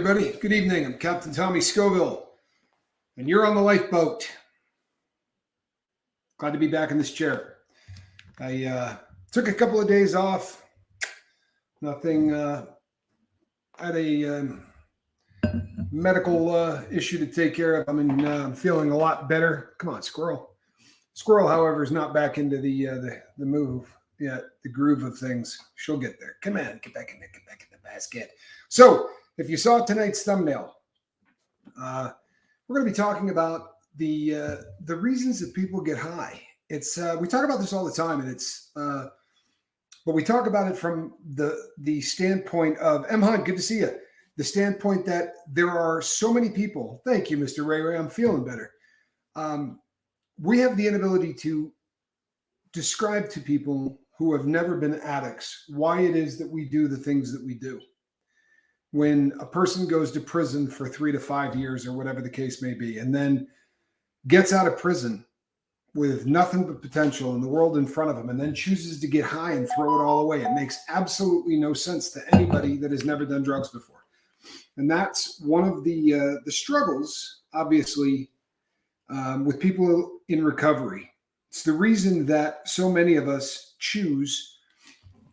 everybody. Good evening. I'm Captain Tommy Scoville, and you're on the lifeboat. Glad to be back in this chair. I took a couple of days off. Nothing. I had a medical issue to take care of. I'm feeling a lot better. Come on, squirrel. Squirrel, however, is not back into the move yet, the groove of things. She'll get there. Come on, get back in the basket. So, if you saw tonight's thumbnail, we're going to be talking about the reasons that people get high. It's we talk about this all the time, and but we talk about it from the standpoint of M. Hunt. Good to see you. The standpoint that there are so many people. Thank you, Mr. Ray. I'm feeling better. We have the inability to describe to people who have never been addicts why it is that we do the things that we do. When a person goes to prison for 3 to 5 years or whatever the case may be, and then gets out of prison with nothing but potential in the world in front of them, and then chooses to get high and throw it all away, it makes absolutely no sense to anybody that has never done drugs before. And that's one of the struggles, obviously, with people in recovery. It's the reason that so many of us choose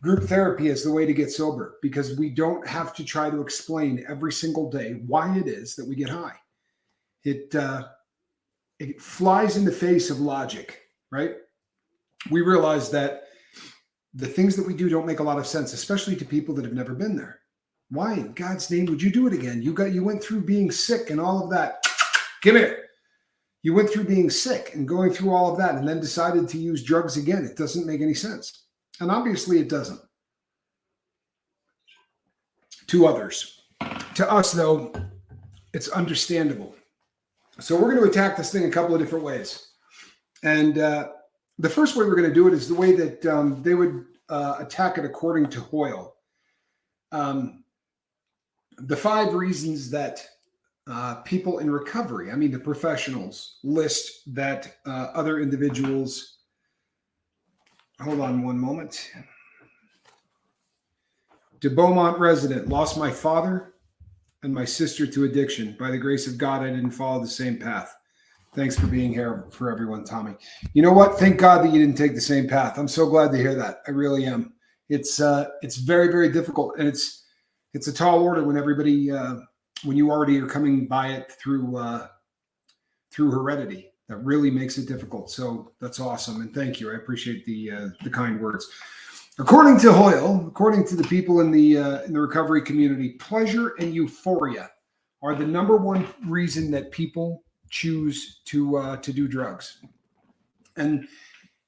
group therapy is the way to get sober, because we don't have to try to explain every single day why it is that we get high. It flies in the face of logic, right? We realize that the things that we do don't make a lot of sense, especially to people that have never been there. Why in God's name would you do it again? You went through being sick and all of that. Come here. You went through being sick and going through all of that and then decided to use drugs again. It doesn't make any sense. And obviously it doesn't. To others. To us, though, it's understandable. So we're going to attack this thing a couple of different ways. And the first way we're going to do it is the way that they would attack it according to Hoyle. The 5 reasons that people in recovery, I mean the professionals, list that other individuals. Hold on one moment. De Beaumont resident, lost my father and my sister to addiction. By the grace of God, I didn't follow the same path. Thanks for being here for everyone, Tommy. You know what? Thank God that you didn't take the same path. I'm so glad to hear that. I really am. It's very, very difficult, and it's a tall order when everybody when you already are coming by it through heredity. That really makes it difficult. So that's awesome. And thank you. I appreciate the kind words. According to Hoyle, according to the people in the recovery community, pleasure and euphoria are the number one reason that people choose to do drugs. And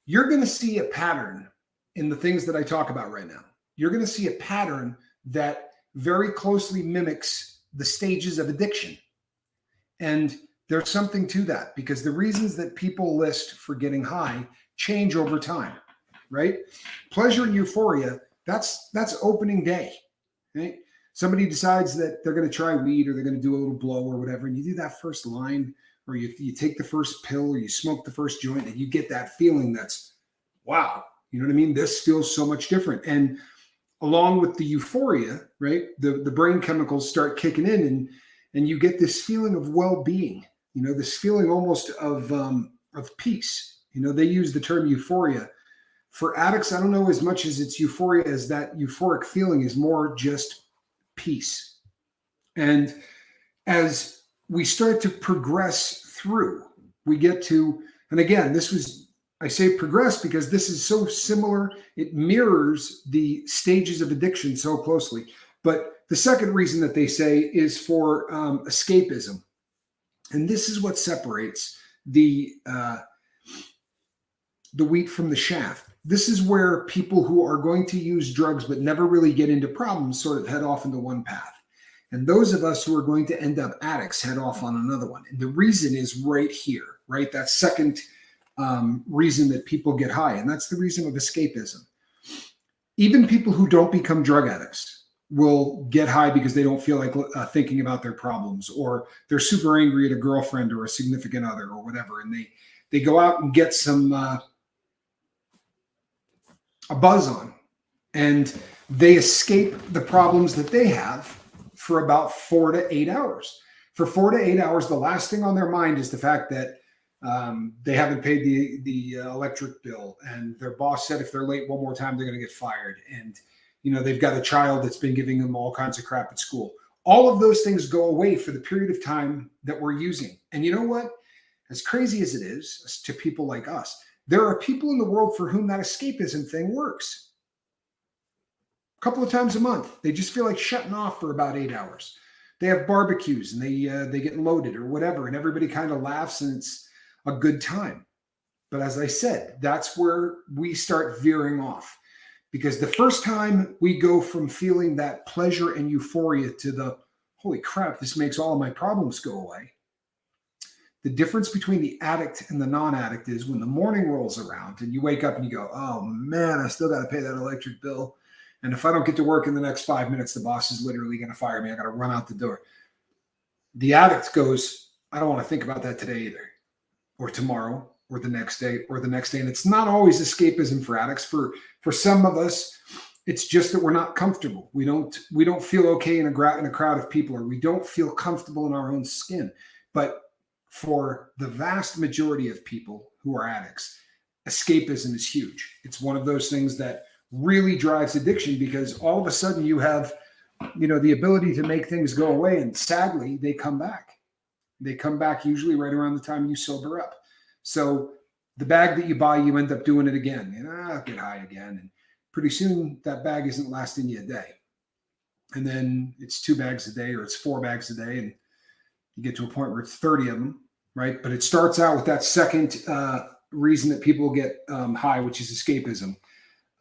you're going to see a pattern in the things that I talk about right now. You're going to see a pattern that very closely mimics the stages of addiction. And there's something to that, because the reasons that people list for getting high change over time, right? Pleasure and euphoria, that's opening day, right? Somebody decides that they're going to try weed, or they're going to do a little blow or whatever, and you do that first line, or you take the first pill, or you smoke the first joint, and you get that feeling that's, wow, you know what I mean? This feels so much different. And along with the euphoria, right, the brain chemicals start kicking in, and you get this feeling of well-being. You know, this feeling almost of peace. You know, they use the term euphoria. For addicts, I don't know as much as it's euphoria as that euphoric feeling is more just peace. And as we start to progress through, we get to, and again, I say progress because this is so similar. It mirrors the stages of addiction so closely. But the second reason that they say is for escapism. And this is what separates the wheat from the chaff. This is where people who are going to use drugs but never really get into problems sort of head off into one path. And those of us who are going to end up addicts head off on another one. And the reason is right here, right? That second reason that people get high. And that's the reason of escapism. Even people who don't become drug addicts will get high because they don't feel like thinking about their problems, or they're super angry at a girlfriend or a significant other or whatever. And they go out and get some a buzz on, and they escape the problems that they have for about 4 to 8 hours. For 4 to 8 hours, the last thing on their mind is the fact that they haven't paid the electric bill, and their boss said if they're late one more time, they're going to get fired. And they've got a child that's been giving them all kinds of crap at school. All of those things go away for the period of time that we're using. And you know what? As crazy as it is to people like us, there are people in the world for whom that escapism thing works. A couple of times a month, they just feel like shutting off for about 8 hours. They have barbecues and they get loaded or whatever, and everybody kind of laughs and it's a good time. But as I said, that's where we start veering off. Because the first time we go from feeling that pleasure and euphoria to the, holy crap, this makes all of my problems go away. The difference between the addict and the non-addict is when the morning rolls around and you wake up and you go, oh man, I still got to pay that electric bill. And if I don't get to work in the next 5 minutes, the boss is literally going to fire me. I got to run out the door. The addict goes, I don't want to think about that today either, or tomorrow, or the next day, or the next day. And it's not always escapism for addicts. For some of us, it's just that we're not comfortable. We don't feel okay in a crowd of people, or we don't feel comfortable in our own skin. But for the vast majority of people who are addicts, escapism is huge. It's one of those things that really drives addiction, because all of a sudden you have, the ability to make things go away. And sadly, they come back. They come back usually right around the time you sober up. So the bag that you buy, you end up doing it again. I'll get high again. And pretty soon that bag isn't lasting you a day. And then it's 2 bags a day, or it's 4 bags a day. And you get to a point where it's 30 of them, right? But it starts out with that second reason that people get high, which is escapism.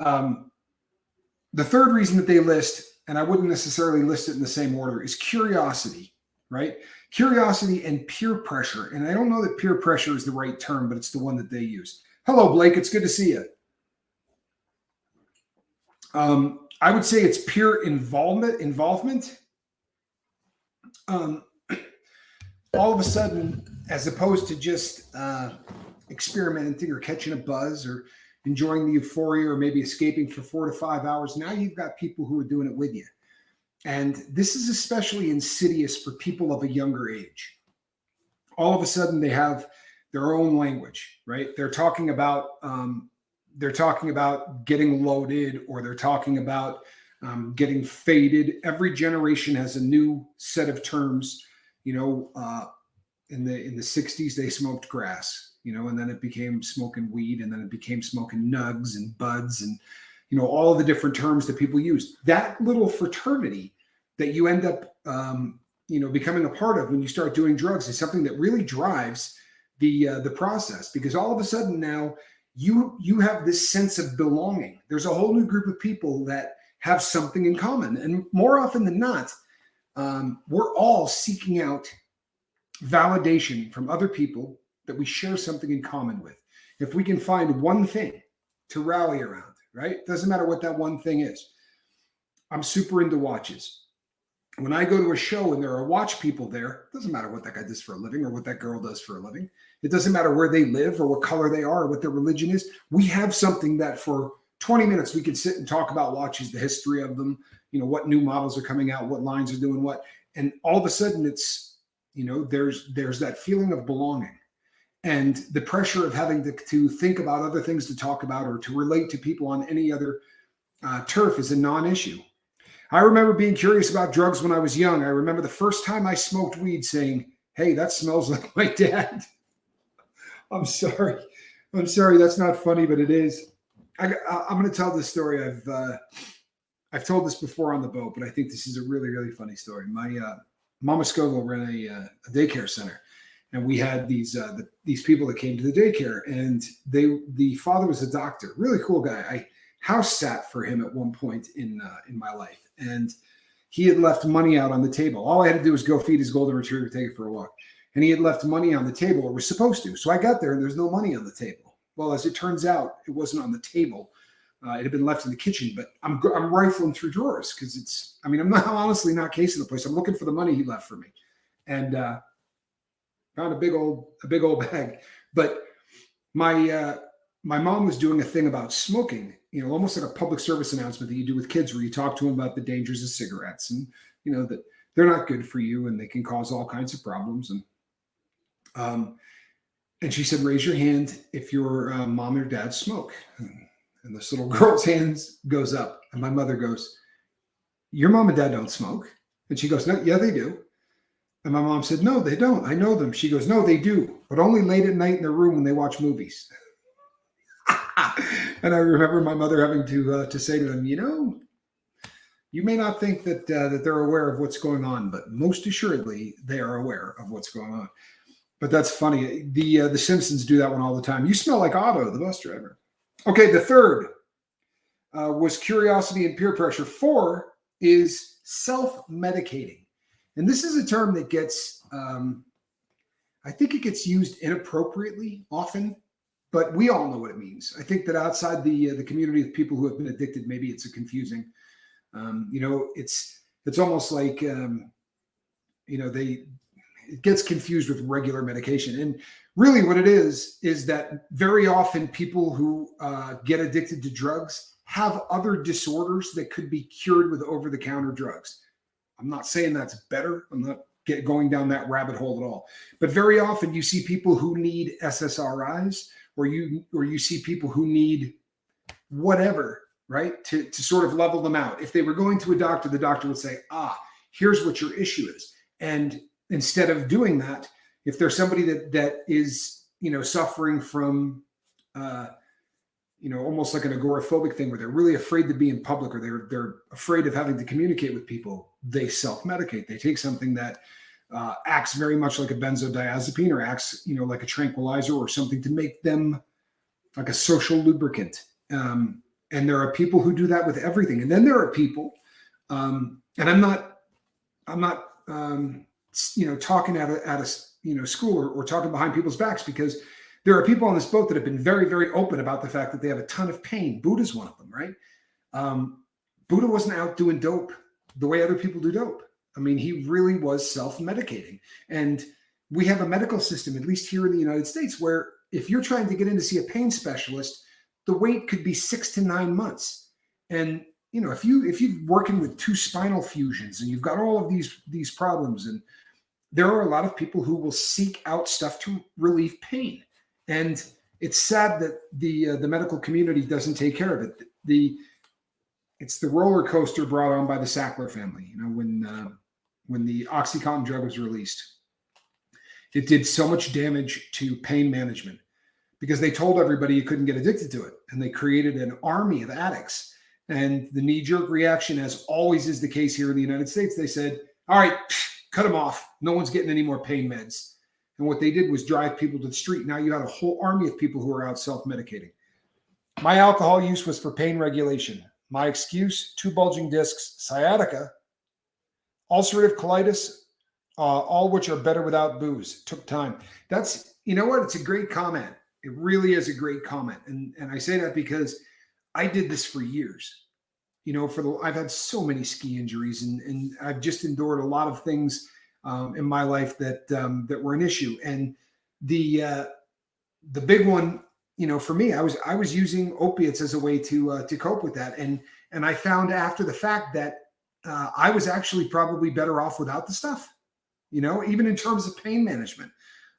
The third reason that they list, and I wouldn't necessarily list it in the same order, is curiosity, right? Curiosity and peer pressure. And I don't know that peer pressure is the right term, but it's the one that they use. Hello, Blake. It's good to see you. I would say it's peer involvement. All of a sudden, as opposed to just experimenting or catching a buzz or enjoying the euphoria or maybe escaping for 4 to 5 hours, now you've got people who are doing it with you. And this is especially insidious for people of a younger age. All of a sudden, they have their own language, right? They're talking about getting loaded, or they're talking about getting faded. Every generation has a new set of terms. In the 60s, they smoked grass, and then it became smoking weed, and then it became smoking nugs and buds, and all the different terms that people used. That little fraternity that you end up, becoming a part of when you start doing drugs is something that really drives the process, because all of a sudden now you have this sense of belonging. There's a whole new group of people that have something in common, and more often than not, we're all seeking out validation from other people that we share something in common with. If we can find one thing to rally around, right? Doesn't matter what that one thing is. I'm super into watches. When I go to a show and there are watch people there, it doesn't matter what that guy does for a living or what that girl does for a living. It doesn't matter where they live or what color they are or what their religion is. We have something that for 20 minutes we can sit and talk about watches, the history of them, what new models are coming out, what lines are doing what. And all of a sudden it's, there's that feeling of belonging. And the pressure of having to think about other things to talk about or to relate to people on any other turf is a non-issue. I remember being curious about drugs when I was young. I remember the first time I smoked weed saying, hey, that smells like my dad. I'm sorry. That's not funny, but it is. I'm going to tell this story. I've told this before on the boat, but I think this is a really, really funny story. My Mama Scoville ran a daycare center. And we had these people that came to the daycare, and the father was a doctor, really cool guy. I house sat for him at one point in my life, and he had left money out on the table. All I had to do was go feed his golden retriever, take it for a walk, and he had left money on the table, or was supposed to. So I got there, and there's no money on the table. Well, as it turns out, it wasn't on the table. It had been left in the kitchen. But I'm rifling through drawers because I'm honestly not casing the place. I'm looking for the money he left for me, and found a big old bag. But my mom was doing a thing about smoking, almost like a public service announcement that you do with kids, where you talk to them about the dangers of cigarettes and that they're not good for you, and they can cause all kinds of problems. And she said, raise your hand if your mom or dad smoke. And this little girl's hands goes up, and my mother goes, your mom and dad don't smoke. And she goes, no, yeah, they do. And my mom said, no, they don't. I know them. She goes, no, they do, but only late at night in their room when they watch movies. And I remember my mother having to say to them, you may not think that they're aware of what's going on, but most assuredly they are aware of what's going on. But that's funny. The Simpsons do that one all the time. You smell like Otto, the bus driver. Okay, the third was curiosity and peer pressure. 4 is self-medicating. And this is a term that gets, I think it gets used inappropriately often, but we all know what it means. I think that outside the community of people who have been addicted, maybe it's a confusing, it's almost like, it gets confused with regular medication. And really what it is that very often people who get addicted to drugs have other disorders that could be cured with over-the-counter drugs. I'm not saying that's better. I'm not going down that rabbit hole at all. But very often you see people who need SSRIs, or you see people who need whatever, right, to sort of level them out. If they were going to a doctor, the doctor would say, here's what your issue is. And instead of doing that, if there's somebody that is, suffering from, almost like an agoraphobic thing where they're really afraid to be in public, or they're afraid of having to communicate with people, they self-medicate. They take something that acts very much like a benzodiazepine, or acts, like a tranquilizer, or something to make them like a social lubricant. And there are people who do that with everything. And then there are people, and I'm not talking at a school or talking behind people's backs, because there are people on this boat that have been very, very open about the fact that they have a ton of pain. Buddha's one of them, right? Buddha wasn't out doing dope the way other people do dope. I mean, he really was self-medicating. And we have a medical system, at least here in the United States, where if you're trying to get in to see a pain specialist, the wait could be 6 to 9 months. And if you're working with 2 spinal fusions and you've got all of these problems, and there are a lot of people who will seek out stuff to relieve pain. And it's sad that the medical community doesn't take care of it. It's the roller coaster brought on by the Sackler family. When the OxyContin drug was released, it did so much damage to pain management because they told everybody you couldn't get addicted to it, and they created an army of addicts. And the knee-jerk reaction, as always is the case here in the United States, they said, all right, cut them off. No one's getting any more pain meds. And what they did was drive people to the street. Now you had a whole army of people who are out self-medicating. My alcohol use was for pain regulation. My excuse, 2 bulging discs, sciatica, ulcerative colitis, all which are better without booze. Took time. That's, it's a great comment. It really is a great comment. And I say that because I did this for years. I've had so many ski injuries, and I've just endured a lot of things in my life that were an issue. And the big one, for me, I was using opiates as a way to cope with that. And I found after the fact that I was actually probably better off without the stuff. Even in terms of pain management,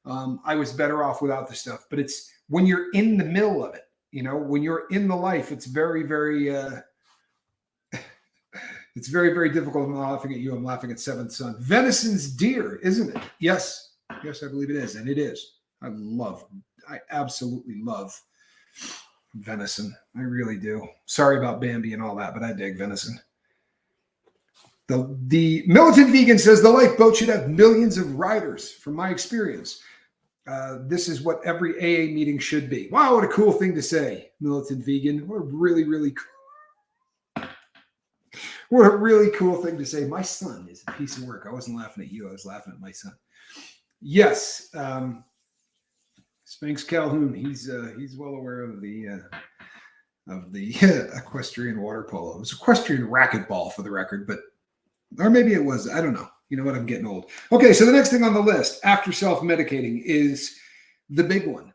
I was better off without the stuff. But it's when you're in the middle of it, when you're in the life, it's very, very, it's very, very difficult. I'm not laughing at you. I'm laughing at Seventh Son. Venison's deer, isn't it? Yes, I believe it is. And it is. I absolutely love venison. I really do. Sorry about Bambi and all that, but I dig venison. The militant vegan says the lifeboat should have millions of riders. From my experience, this is what every AA meeting should be. Wow, what a cool thing to say, militant vegan. What a really, really cool. What a really cool thing to say. My son is a piece of work. I wasn't laughing at you. I was laughing at my son. Yes. Spanx Calhoun. He's well aware of the equestrian water polo. It was equestrian racquetball for the record, or maybe it was. I don't know. You know what? I'm getting old. Okay. So the next thing on the list after self-medicating is the big one.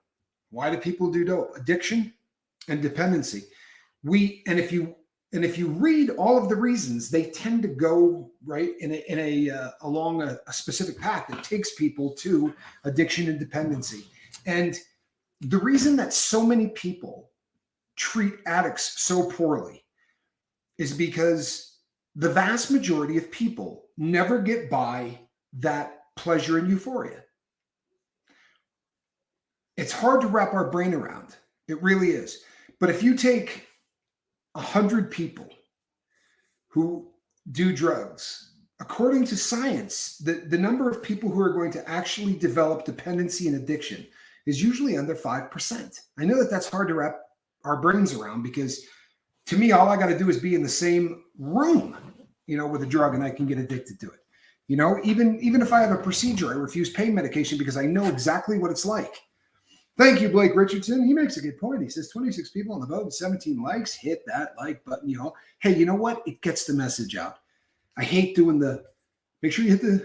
Why do people do dope? Addiction and dependency. If you And if you read all of the reasons, they tend to go right along a specific path that takes people to addiction and dependency. And the reason that so many people treat addicts so poorly is because the vast majority of people never get by that pleasure and euphoria. It's hard to wrap our brain around. It really is. But if you take 100 people who do drugs, according to science, the number of people who are going to actually develop dependency and addiction is usually under 5%. I know that that's hard to wrap our brains around, because to me, all I got to do is be in the same room, with a drug, and I can get addicted to it. Even if I have a procedure, I refuse pain medication because I know exactly what it's like. Thank you, Blake Richardson. He makes a good point. He says 26 people on the vote and 17 likes. Hit that like button, Hey, you know what? It gets the message out. I hate doing make sure you hit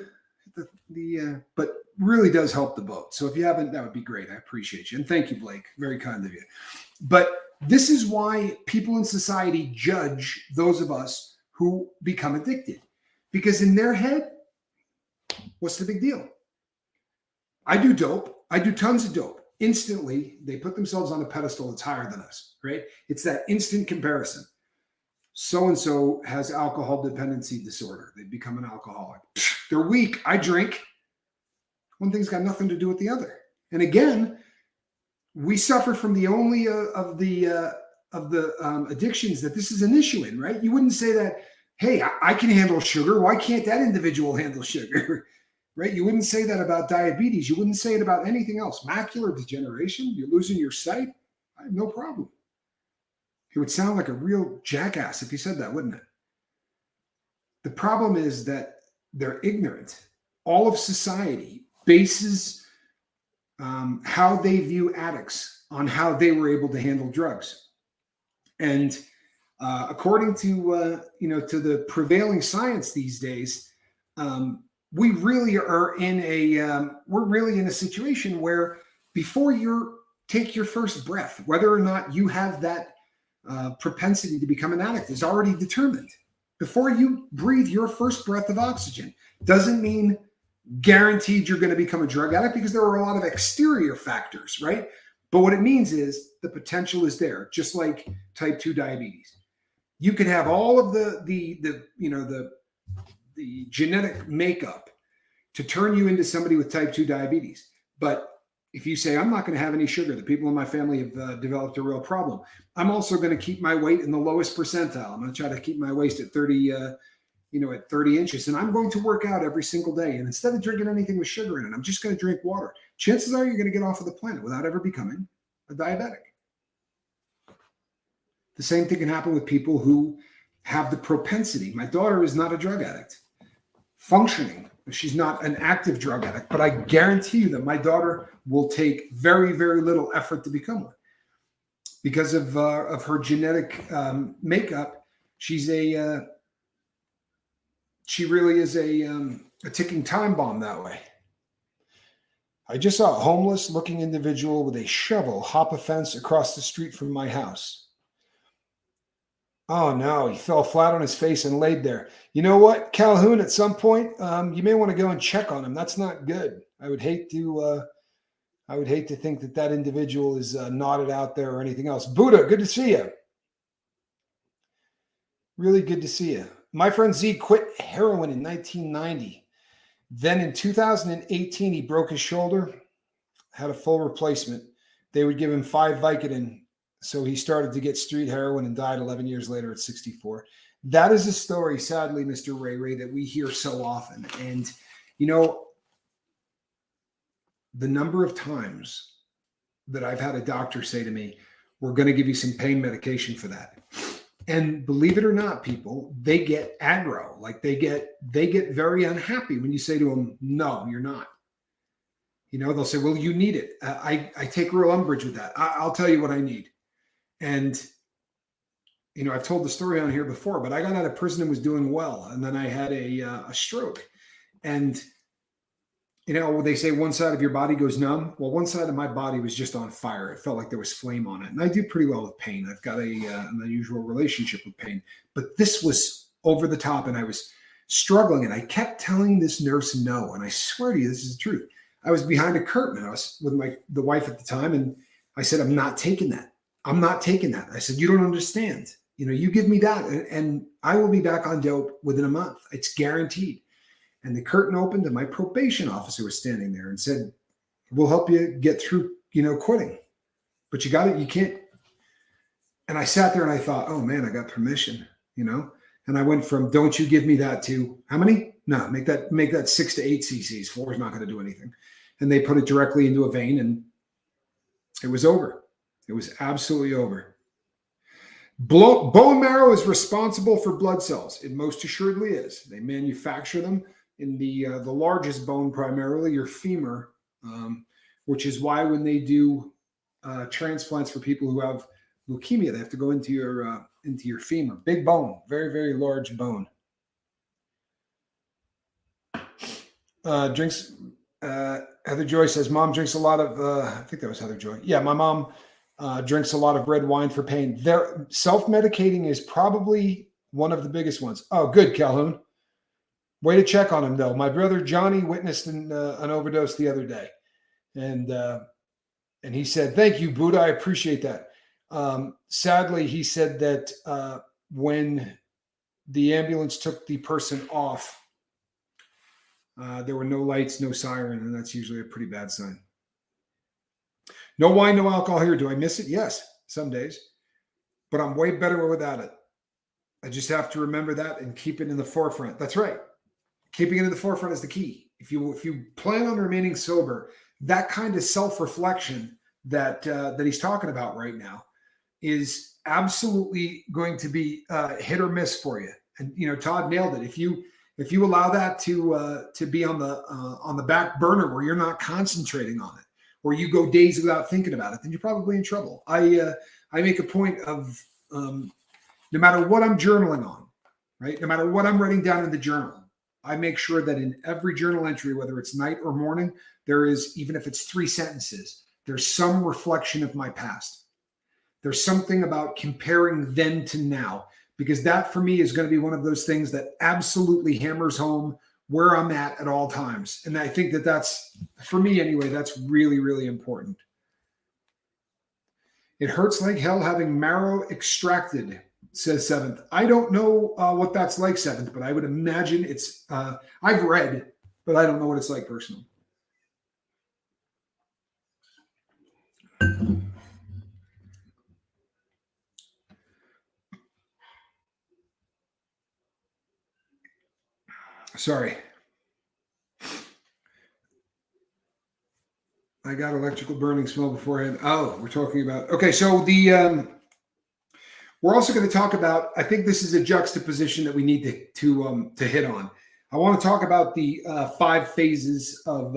but really does help the vote. So if you haven't, that would be great. I appreciate you. And thank you, Blake. Very kind of you. But this is why people in society judge those of us who become addicted. Because in their head, what's the big deal? I do dope. I do tons of dope. Instantly, they put themselves on a pedestal that's higher than us, right? It's that instant comparison. So-and-so has alcohol dependency disorder. They become an alcoholic. They're weak. I drink. One thing's got nothing to do with the other. And again, we suffer from the only of the addictions that this is an issue in, right? You wouldn't say that, hey, I can handle sugar. Why can't that individual handle sugar? Right? You wouldn't say that about diabetes. You wouldn't say it about anything else. Macular degeneration, you're losing your sight. I have no problem. He would sound like a real jackass if he said that, wouldn't it? The problem is that they're ignorant. All of society bases how they view addicts on how they were able to handle drugs. And according to the prevailing science these days, we really are in a situation where before you take your first breath, whether or not you have that propensity to become an addict is already determined. Before you breathe your first breath of oxygen doesn't mean guaranteed you're going to become a drug addict, because there are a lot of exterior factors, right? But what it means is the potential is there, just like type 2 diabetes. You can have all of the genetic makeup to turn you into somebody with type 2 diabetes. But if you say, I'm not going to have any sugar, the people in my family have developed a real problem. I'm also going to keep my weight in the lowest percentile. I'm going to try to keep my waist at 30 inches. And I'm going to work out every single day. And instead of drinking anything with sugar in it, I'm just going to drink water. Chances are you're going to get off of the planet without ever becoming a diabetic. The same thing can happen with people who have the propensity. My daughter is not a drug addict, functioning. She's not an active drug addict, but I guarantee you that my daughter will take very, very little effort to become one. Because of her genetic makeup, she really is a ticking time bomb that way. I just saw a homeless looking individual with a shovel hop a fence across the street from my house. Oh no, he fell flat on his face and laid there. You know what, Calhoun, at some point, you may want to go and check on him. That's not good. I would hate to think that individual is knotted out there or anything else. Buddha, good to see you. Really good to see you. My friend Z quit heroin in 1990. Then in 2018, he broke his shoulder, had a full replacement. They would give him 5 Vicodin. So he started to get street heroin and died 11 years later at 64. That is a story, sadly, Mr. Ray, that we hear so often. And, the number of times that I've had a doctor say to me, we're going to give you some pain medication for that. And believe it or not, people, they get aggro. Like they get very unhappy when you say to them, no, you're not. They'll say, well, you need it. I take real umbrage with that. I'll tell you what I need. And, I've told the story on here before, but I got out of prison and was doing well. And then I had a stroke. And they say one side of your body goes numb. Well, one side of my body was just on fire. It felt like there was flame on it. And I do pretty well with pain. I've got an unusual relationship with pain. But this was over the top, and I was struggling. And I kept telling this nurse no. And I swear to you, this is the truth. I was behind a curtain. I was with the wife at the time. And I said, I'm not taking that. I'm not taking that. I said, you don't understand. You give me that, and I will be back on dope within a month. It's guaranteed. And the curtain opened, and my probation officer was standing there and said, we'll help you get through, quitting. But you got it. You can't. And I sat there and I thought, oh man, I got permission, and I went from, don't you give me that, to how many? No, make that 6 to 8 cc's. 4 is not going to do anything. And they put it directly into a vein, and it was over. It was absolutely over. Bone marrow is responsible for blood cells. It most assuredly is. They manufacture them in the largest bone, primarily your femur, which is why when they do transplants for people who have leukemia, they have to go into your femur. Big bone, very, very large bone. Heather Joy says, Mom drinks a lot of, I think that was Heather Joy. Yeah, my mom drinks a lot of red wine for pain. Self-medicating is probably one of the biggest ones. Oh, good, Calhoun. Way to check on him, though. My brother Johnny witnessed an overdose the other day. And he said, thank you, Buddha. I appreciate that. Sadly, he said that when the ambulance took the person off, there were no lights, no siren, and that's usually a pretty bad sign. No wine, no alcohol here. Do I miss it? Yes, some days. But I'm way better without it. I just have to remember that and keep it in the forefront. That's right. Keeping it in the forefront is the key. If you plan on remaining sober, that kind of self-reflection that he's talking about right now is absolutely going to be hit or miss for you. And Todd nailed it. If you allow that to be on the back burner where you're not concentrating on it, or you go days without thinking about it, then you're probably in trouble. I make a point of no matter what I'm journaling on, right? No matter what I'm writing down in the journal, I make sure that in every journal entry, whether it's night or morning, there is, even if it's 3 sentences, there's some reflection of my past. There's something about comparing then to now, because that for me is going to be one of those things that absolutely hammers home where I'm at all times. And I think that's, for me anyway, that's really, really important. It hurts like hell having marrow extracted, says Seventh. I don't know what that's like, Seventh, but I would imagine it's, I've read, but I don't know what it's like personally. Sorry. I got electrical burning smell beforehand. Oh, we're talking about, okay. So we're also going to talk about, I think this is a juxtaposition that we need to hit on. I want to talk about the 5 phases of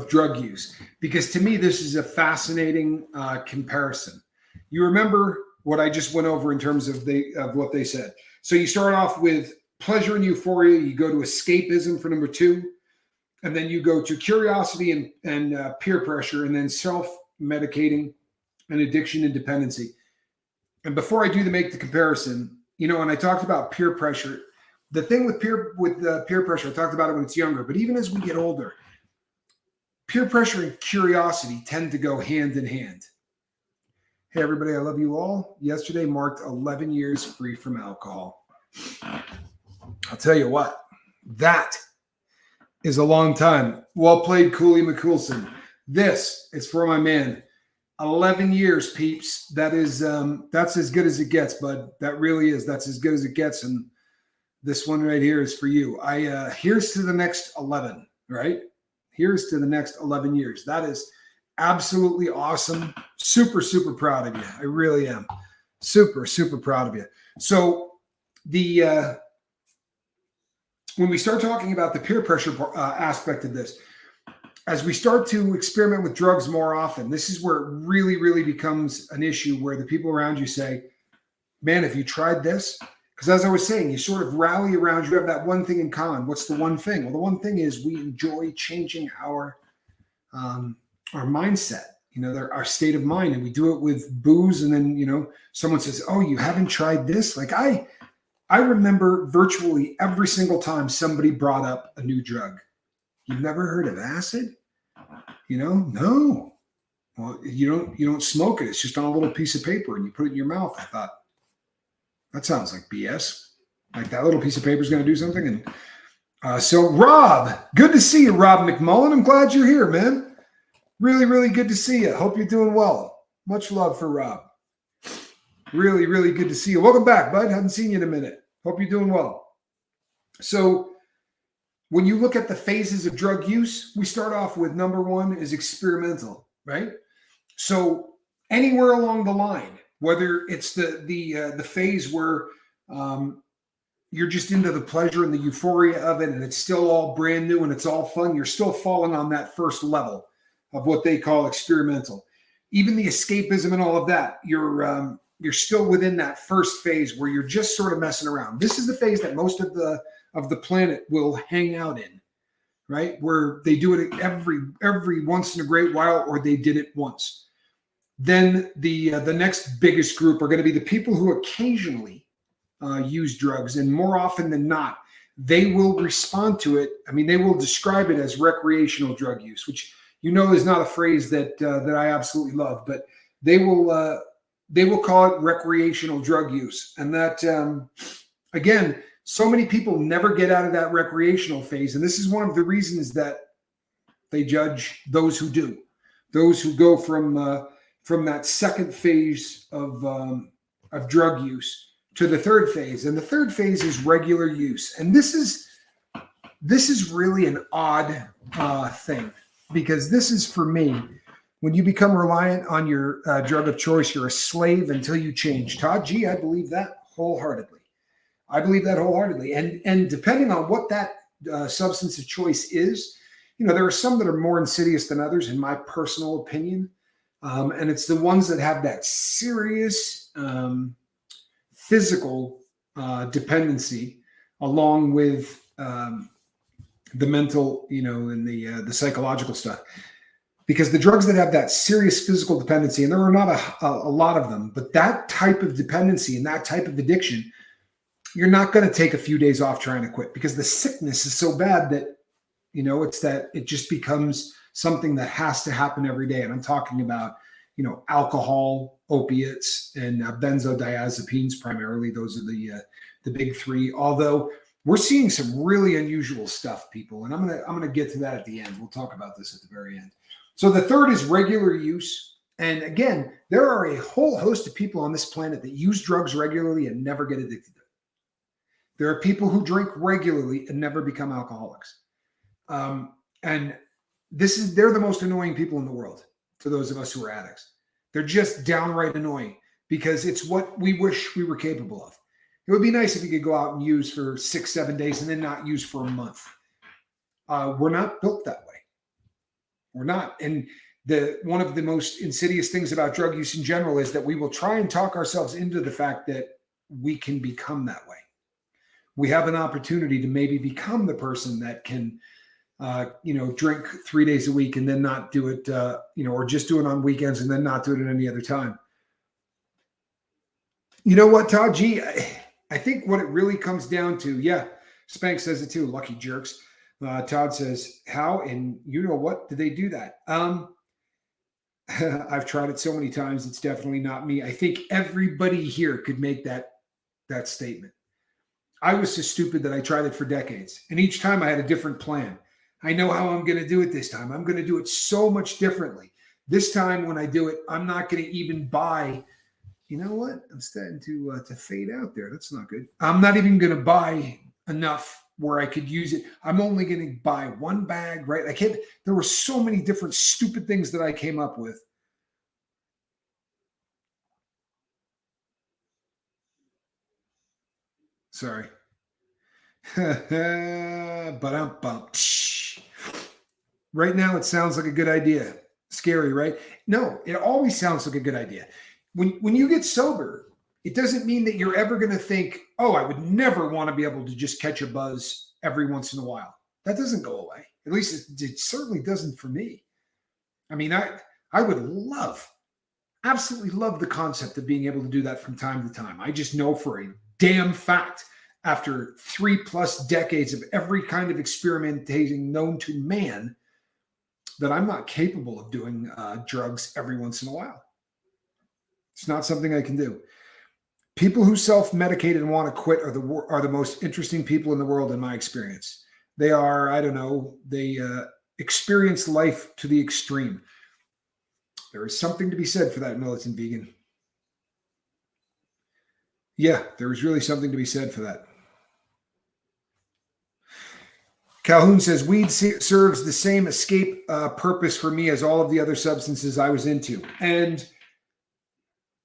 drug use, because to me, this is a fascinating comparison. You remember what I just went over in terms of what they said. So you start off with pleasure and euphoria. You go to escapism for number 2. And then you go to curiosity and peer pressure, and then self-medicating and addiction and dependency. And before I do make the comparison, and I talked about peer pressure. The thing with peer pressure, I talked about it when it's younger, but even as we get older, peer pressure and curiosity tend to go hand in hand. Hey, everybody, I love you all. Yesterday marked 11 years free from alcohol. I'll tell you what, that is a long time. Well played, Cooley McCoolson. This is for my man. 11 years, peeps. That is, that's as good as it gets, bud. That really is. That's as good as it gets. And this one right here is for you. Here's to the next 11, right? Here's to the next 11 years. That is absolutely awesome. Super, super proud of you. I really am. Super, super proud of you. So when we start talking about the peer pressure aspect of this, as we start to experiment with drugs more often, this is where it really, really becomes an issue, where the people around you say, man, have you tried this? Because as I was saying, you sort of rally around, you have that one thing in common. What's the one thing? Well, the one thing is we enjoy changing our mindset, our state of mind. And we do it with booze. And then, someone says, oh, you haven't tried this? Like I remember virtually every single time somebody brought up a new drug. You've never heard of acid? No. Well, you don't smoke it. It's just on a little piece of paper and you put it in your mouth. I thought, that sounds like BS. Like that little piece of paper is going to do something. And so Rob, good to see you, Rob McMullen. I'm glad you're here, man. Really, really good to see you. Hope you're doing well. Much love for Rob. Really, really good to see you. Welcome back, bud. Haven't seen you in a minute. Hope you're doing well. So when you look at the phases of drug use, we start off with number one is experimental, right? So anywhere along the line, whether it's the phase where you're just into the pleasure and the euphoria of it, and it's still all brand new and it's all fun, you're still falling on that first level of what they call experimental. Even the escapism and all of that, you're still within that first phase where you're just sort of messing around. This is the phase that most of the planet will hang out in, right? Where they do it every once in a great while, or they did it once. Then the next biggest group are going to be the people who occasionally use drugs, and more often than not, they will respond to it. I mean, they will describe it as recreational drug use, which is not a phrase that I absolutely love, but they will call it recreational drug use, and that again, so many people never get out of that recreational phase, and this is one of the reasons that they judge those who do, those who go from that second phase of drug use to the third phase. And the third phase is regular use. And this is really an odd thing, because this is, for me, when you become reliant on your drug of choice, you're a slave until you change. Todd G, I believe that wholeheartedly. And depending on what that substance of choice is, there are some that are more insidious than others, in my personal opinion. And it's the ones that have that serious physical dependency, along with the mental, and the psychological stuff. Because the drugs that have that serious physical dependency, and there are not a lot of them, but that type of dependency and that type of addiction, you're not going to take a few days off trying to quit, because the sickness is so bad that, it's that it just becomes something that has to happen every day. And I'm talking about, alcohol, opiates, and benzodiazepines primarily. Those are the big three. Although we're seeing some really unusual stuff, people, and I'm gonna get to that at the end. We'll talk about this at the very end. So the third is regular use. And again, there are a whole host of people on this planet that use drugs regularly and never get addicted to it. There are people who drink regularly and never become alcoholics. And they're the most annoying people in the world to those of us who are addicts. They're just downright annoying, because it's what we wish we were capable of. It would be nice if you could go out and use for 6-7 days and then not use for a month. We're not built that way. We're not. And one of the most insidious things about drug use in general is that we will try and talk ourselves into the fact that we can become that way. We have an opportunity to maybe become the person that can drink 3 days a week and then not do it, or just do it on weekends and then not do it at any other time. You know what, Todd G? I think what it really comes down to, yeah, Spank says it too, lucky jerks. Todd says, how, and you know what, did they do that? I've tried it so many times, it's definitely not me. I think everybody here could make that statement. I was so stupid that I tried it for decades, and each time I had a different plan. I know how I'm going to do it this time. I'm going to do it so much differently. This time when I do it, I'm not going to even buy, you know what? I'm starting to fade out there. That's not good. I'm not even going to buy enough where I could use it. I'm only going to buy one bag, right? There were so many different stupid things that I came up with. Sorry. Right now, it sounds like a good idea. Scary, right? No, it always sounds like a good idea. When you get sober, it doesn't mean that you're ever going to think, oh, I would never want to be able to just catch a buzz every once in a while. That doesn't go away. At least it certainly doesn't for me. I mean, I would absolutely love the concept of being able to do that from time to time. I just know for a damn fact, after 3+ decades of every kind of experimentation known to man, that I'm not capable of doing drugs every once in a while. It's not something I can do. People who self-medicate and want to quit are the most interesting people in the world, in my experience. They are, I don't know, they experience life to the extreme. There is something to be said for that, militant vegan. Yeah, there is really something to be said for that. Calhoun says, weed serves the same escape purpose for me as all of the other substances I was into. And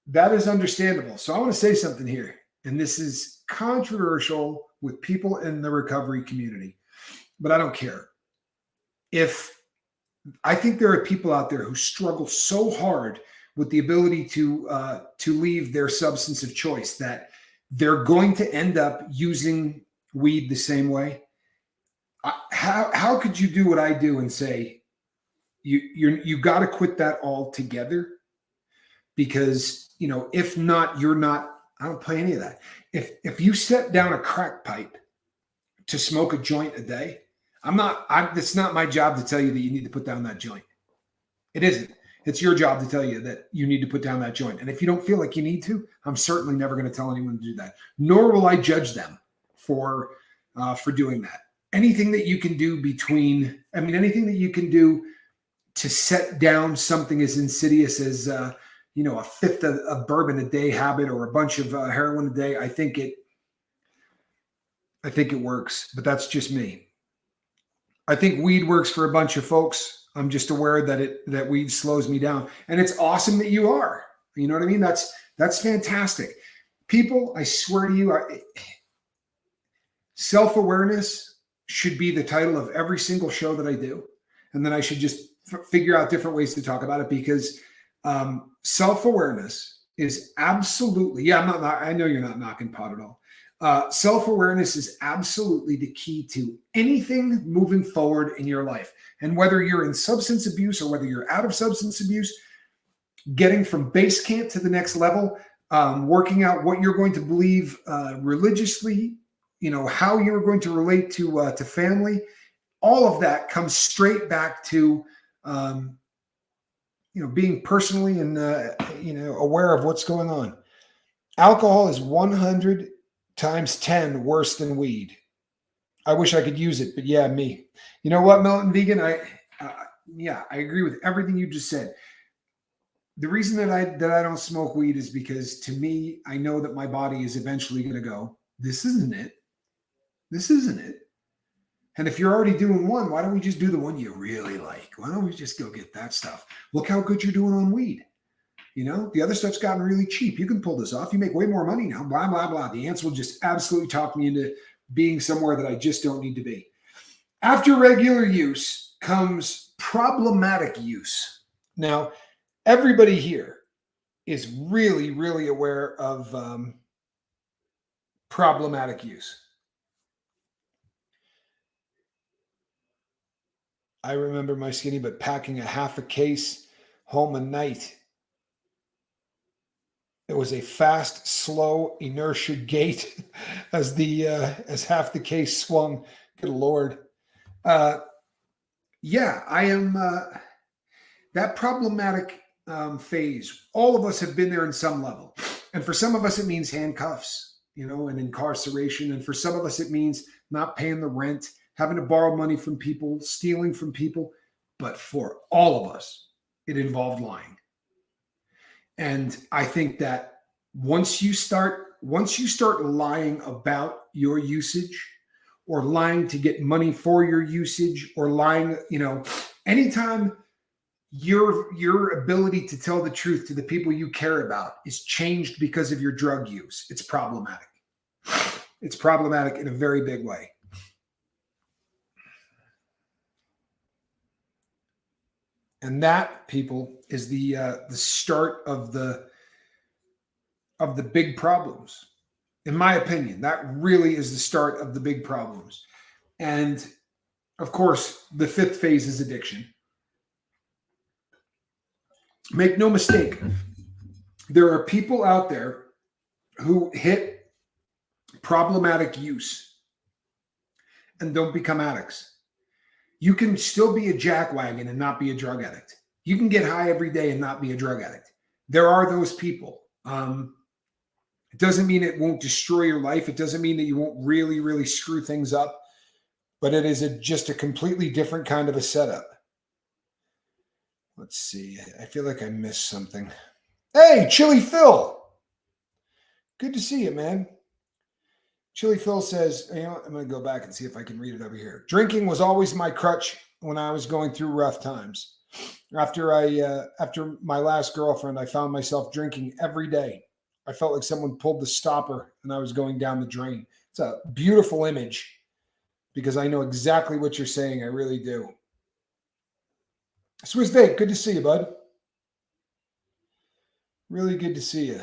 that is understandable. So I want to say something here, and this is controversial with people in the recovery community, but I don't care. I think there are people out there who struggle so hard with the ability to leave their substance of choice that they're going to end up using weed the same way. How could you do what I do and say you got to quit that altogether? Because, if not, you're not. I don't play any of that. If you set down a crack pipe to smoke a joint a day, it's not my job to tell you that you need to put down that joint. It isn't. It's your job to tell you that you need to put down that joint. And if you don't feel like you need to, I'm certainly never going to tell anyone to do that. Nor will I judge them for doing that. Anything that you can do anything that you can do to set down something as insidious as, a fifth of bourbon a day habit or a bunch of heroin a day, I think it works, but that's just me. I think weed works for a bunch of folks. I'm just aware that weed slows me down, and it's awesome that you are. You know what I mean? That's fantastic. People, I swear to you, self-awareness should be the title of every single show that I do, and then I should just figure out different ways to talk about it, because self-awareness is absolutely, I know you're not knocking pot at all. Self-awareness is absolutely the key to anything moving forward in your life. And whether you're in substance abuse or whether you're out of substance abuse, getting from base camp to the next level, working out what you're going to believe religiously, how you're going to relate to family, all of that comes straight back to being personally and aware of what's going on. Alcohol is 100 times 10 worse than weed. I wish I could use it, but yeah, me. You know what, Militant Vegan? I agree with everything you just said. The reason that I don't smoke weed is because, to me, I know that my body is eventually going to go, this isn't it. This isn't it. And if you're already doing one, why don't we just do the one you really like? Why don't we just go get that stuff? Look how good you're doing on weed. The other stuff's gotten really cheap. You can pull this off. You make way more money now, blah, blah, blah. The ants will just absolutely talk me into being somewhere that I just don't need to be. After regular use comes problematic use. Now, everybody here is really, really aware of problematic use. I remember my skinny but packing a half a case home a night. It was a fast, slow inertia gait as half the case swung. Good Lord. I am that problematic phase. All of us have been there in some level. And for some of us, it means handcuffs, and incarceration. And for some of us, it means not paying the rent, having to borrow money from people, stealing from people. But for all of us, it involved lying. And I think that once you start lying about your usage, or lying to get money for your usage, or lying, anytime your ability to tell the truth to the people you care about is changed because of your drug use, it's problematic. It's problematic in a very big way. And that, people, is the start of the of the big problems. In my opinion, that really is the start of the big problems. And of course, the fifth phase is addiction. Make no mistake, there are people out there who hit problematic use and don't become addicts. You can still be a jackwagon and not be a drug addict. You can get high every day and not be a drug addict. There are those people. It doesn't mean it won't destroy your life. It doesn't mean that you won't really, really screw things up. But it is just a completely different kind of a setup. Let's see. I feel like I missed something. Hey, Chili Phil. Good to see you, man. Chili Phil says, you know, I'm going to go back and see if I can read it over here. Drinking was always my crutch when I was going through rough times. After my last girlfriend, I found myself drinking every day. I felt like someone pulled the stopper and I was going down the drain. It's a beautiful image because I know exactly what you're saying. I really do. Swiss Date, good to see you, bud. Really good to see you.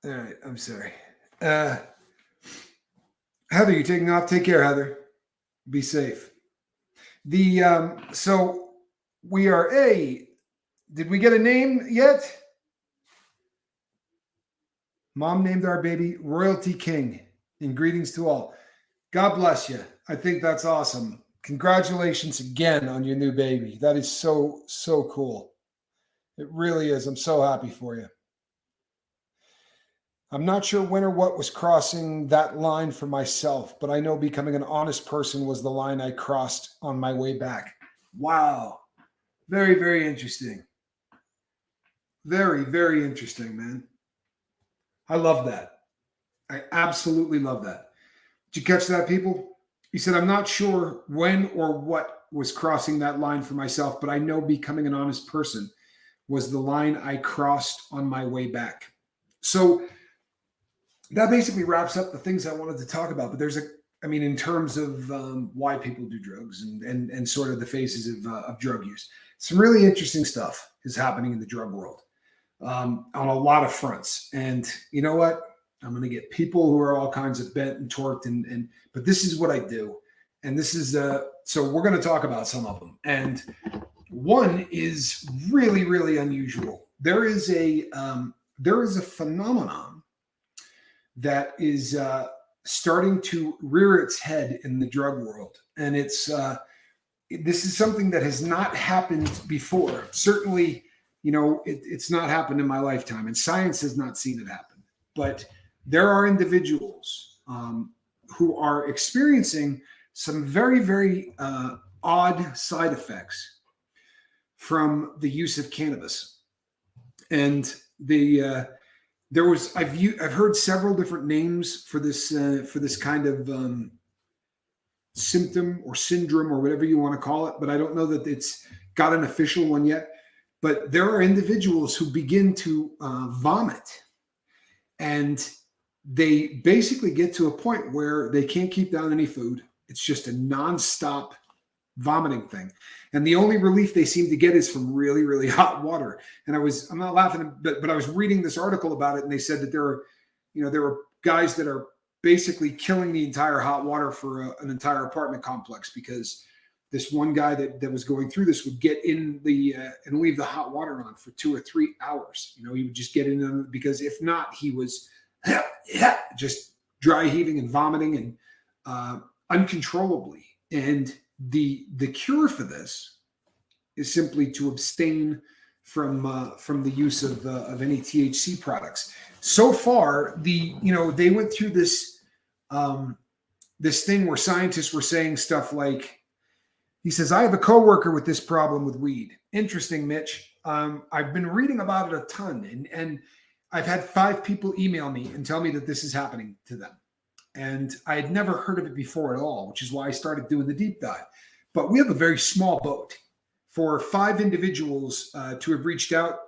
All right, I'm sorry. Heather, you taking off? Take care, Heather. Be safe. So we are did we get a name yet? Mom named our baby Royalty King. And greetings to all. God bless you. I think that's awesome. Congratulations again on your new baby. That is so, so cool. It really is. I'm so happy for you. I'm not sure when or what was crossing that line for myself, but I know becoming an honest person was the line I crossed on my way back. Wow. Very, very interesting. Very, very interesting, man. I love that. I absolutely love that. Did you catch that, people? He said, I'm not sure when or what was crossing that line for myself, but I know becoming an honest person was the line I crossed on my way back. So that basically wraps up the things I wanted to talk about. But in terms of why people do drugs and sort of the phases of drug use, some really interesting stuff is happening in the drug world on a lot of fronts. And you know what? I'm going to get people who are all kinds of bent and torqued, but this is what I do. And this is, so we're going to talk about some of them. And one is really, really unusual. There is a phenomenon that is starting to rear its head in the drug world. And this is something that has not happened before. Certainly, it's not happened in my lifetime, and science has not seen it happen. But there are individuals who are experiencing some very, very odd side effects from the use of cannabis. And I've heard several different names for this kind of symptom or syndrome or whatever you want to call it, but I don't know that it's got an official one yet. But there are individuals who begin to vomit, and they basically get to a point where they can't keep down any food. It's just a nonstop vomiting thing. And the only relief they seem to get is from really, really hot water. And I'm not laughing, but I was reading this article about it, and they said that there are guys that are basically killing the entire hot water for an entire apartment complex, because this one guy that was going through this would get in and leave the hot water on for 2 or 3 hours. He would just get in, because if not, he was just dry heaving and vomiting and uncontrollably. And the cure for this is simply to abstain from the use of any THC products. So far, they went through this thing where scientists were saying stuff like, he says, I have a coworker with this problem with weed. Interesting, Mitch. I've been reading about it a ton, and I've had 5 people email me and tell me that this is happening to them. And I had never heard of it before at all, which is why I started doing the deep dive. But we have a very small boat. For 5 individuals to have reached out,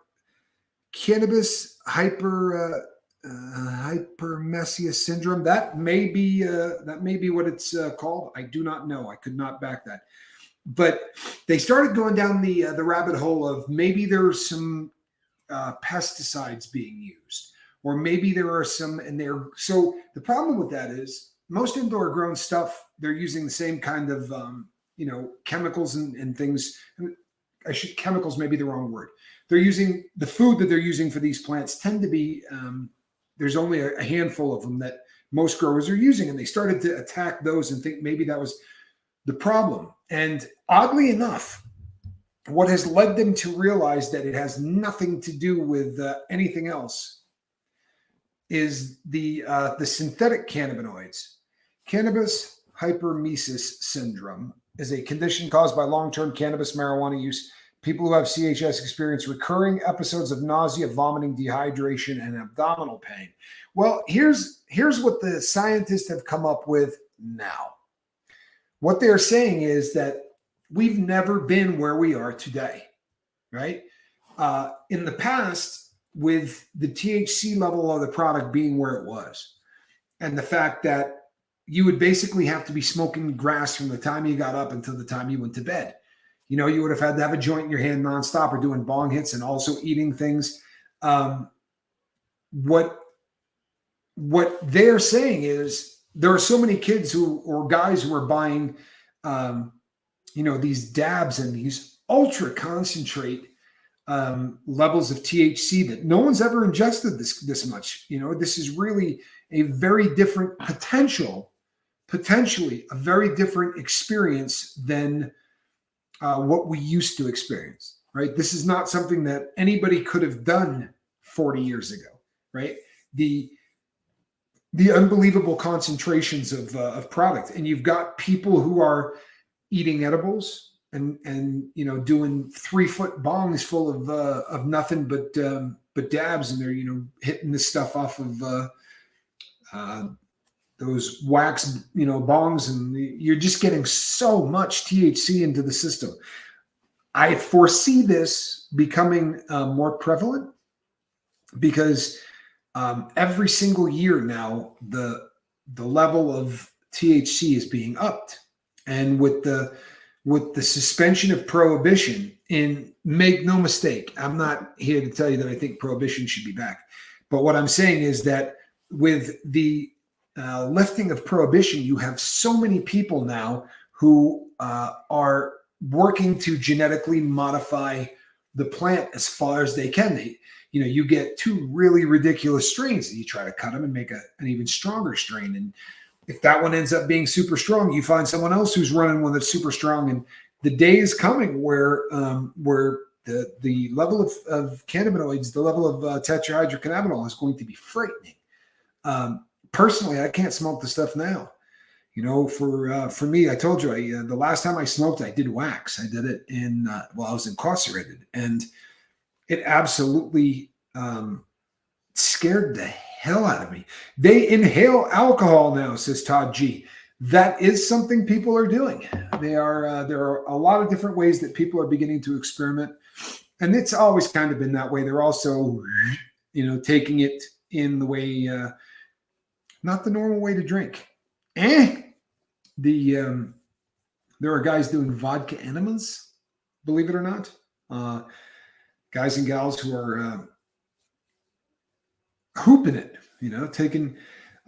cannabis hypermesia syndrome. That may be what it's called. I do not know. I could not back that. But they started going down the rabbit hole of maybe there's some pesticides being used, or maybe there are some, and they're so. The problem with that is most indoor grown stuff, they're using the same kind of chemicals and things. Chemicals may be the wrong word. They're using the food that they're using for these plants tend to be there's only a handful of them that most growers are using, and they started to attack those and think maybe that was the problem. And oddly enough, what has led them to realize that it has nothing to do with anything else is the synthetic cannabinoids. Cannabis hypermesis syndrome is a condition caused by long-term cannabis marijuana use. People who have CHS experience recurring episodes of nausea, vomiting, dehydration, and abdominal pain. Well, here's what the scientists have come up with now. What they're saying is that we've never been where we are today, right? In the past, with the THC level of the product being where it was, and the fact that you would basically have to be smoking grass from the time you got up until the time you went to bed. You would have had to have a joint in your hand nonstop, or doing bong hits and also eating things. What they're saying is there are so many kids or guys who are buying, these dabs and these ultra concentrate levels of THC that no one's ever ingested this much. This is really a very different potentially a very different experience than what we used to experience, right? This is not something that anybody could have done 40 years ago, right? The unbelievable concentrations of product, and you've got people who are eating edibles and doing 3-foot bongs full of nothing but dabs, and they're hitting this stuff off of those wax, bongs, and you're just getting so much THC into the system. I foresee this becoming more prevalent because every single year now, the level of THC is being upped, and with the suspension of prohibition, and make no mistake, I'm not here to tell you that I think prohibition should be back, but what I'm saying is that with the lifting of prohibition, you have so many people now who are working to genetically modify the plant as far as they can. You get 2 really ridiculous strains, and you try to cut them and make an even stronger strain. And if that one ends up being super strong, you find someone else who's running one that's super strong. And the day is coming where the level of cannabinoids, the level of tetrahydrocannabinol is going to be frightening. Personally, I can't smoke the stuff now. For me, I told you, the last time I smoked, I did wax. I did it while I was incarcerated, and it absolutely scared the hell out of me. They inhale alcohol now, says Todd G. That is something people are doing. There are a lot of different ways that people are beginning to experiment, and it's always kind of been that way. They're also, taking it in the way. Not the normal way to drink. There are guys doing vodka enemas, believe it or not. Guys and gals who are hooping it, taking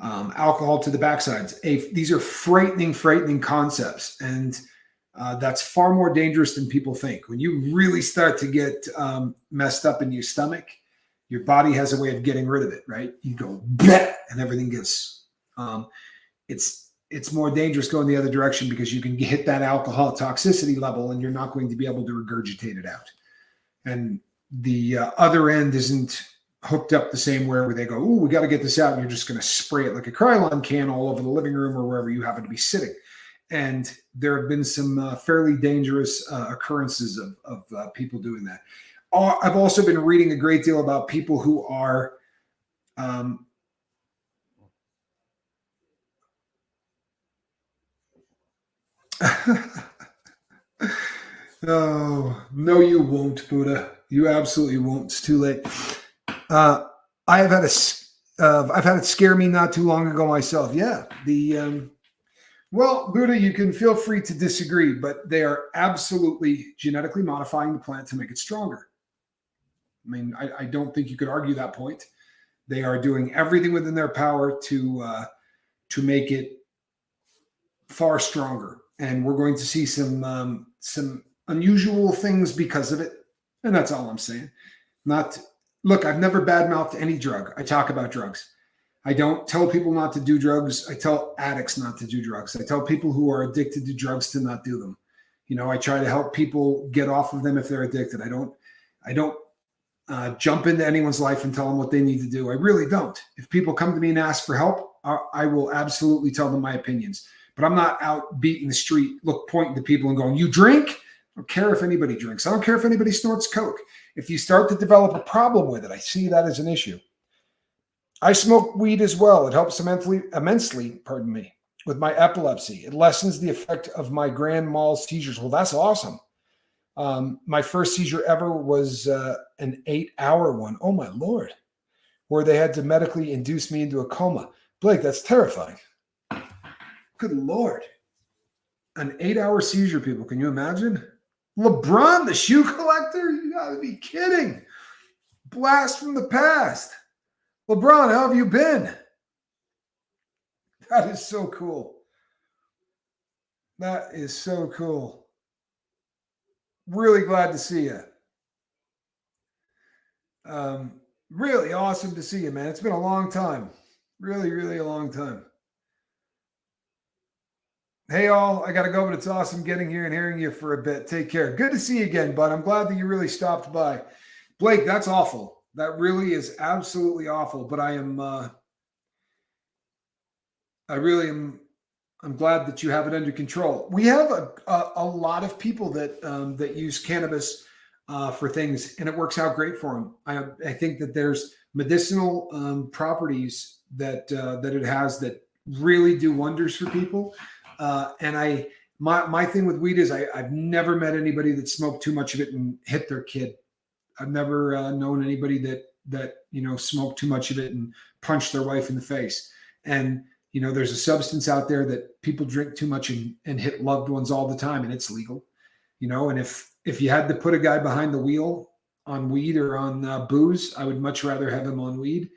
alcohol to the backsides. These are frightening concepts, and that's far more dangerous than people think. When you really start to get messed up in your stomach, your body has a way of getting rid of it, right? You go bleh, and everything gets. It's more dangerous going the other direction, because you can hit that alcohol toxicity level, and you're not going to be able to regurgitate it out. And the other end isn't hooked up the same way, where they go, "Ooh, we got to get this out," and you're just going to spray it like a Krylon can all over the living room or wherever you happen to be sitting. And there have been some fairly dangerous occurrences of people doing that. I've also been reading a great deal about people who are oh, no, you won't, Buddha. You absolutely won't. It's too late. I have had I've had it scare me not too long ago myself. Yeah, well, Buddha, you can feel free to disagree, but they are absolutely genetically modifying the plant to make it stronger. I mean, I don't think you could argue that point. They are doing everything within their power to make it far stronger, and we're going to see some unusual things because of it. And that's all I'm saying. Not look, I've never badmouthed any drug. I talk about drugs. I don't tell people not to do drugs. I tell addicts not to do drugs. I tell people who are addicted to drugs to not do them. I try to help people get off of them if they're addicted. I don't jump into anyone's life and tell them what they need to do. I really don't. If people come to me and ask for help, I will absolutely tell them my opinions. But I'm not out beating the street, pointing to people and going, "You drink?" I don't care if anybody drinks. I don't care if anybody snorts coke. If you start to develop a problem with it, I see that as an issue. I smoke weed as well. It helps immensely, with my epilepsy. It lessens the effect of my grand mal seizures. Well, that's awesome. My first seizure ever was an 8-hour one. Oh, my Lord. Where they had to medically induce me into a coma. Blake, that's terrifying. Good Lord. An 8-hour seizure, people. Can you imagine? LeBron, the shoe collector? You got to be kidding. Blast from the past. LeBron, how have you been? That is so cool. That is so cool. Really glad to see you. Really awesome to see you, man. It's been a long time. Really, really a long time. Hey, all. I got to go, but it's awesome getting here and hearing you for a bit. Take care. Good to see you again, bud. I'm glad that you really stopped by. Blake, that's awful. That really is absolutely awful, but I'm glad that you have it under control. We have a lot of people that use cannabis for things, and it works out great for them. I think that there's medicinal properties that it has that really do wonders for people. And my thing with weed is I've never met anybody that smoked too much of it and hit their kid. I've never known anybody that smoked too much of it and punched their wife in the face. And there's a substance out there that people drink too much and hit loved ones all the time, and it's legal. And if you had to put a guy behind the wheel on weed or on booze, I would much rather have him on weed.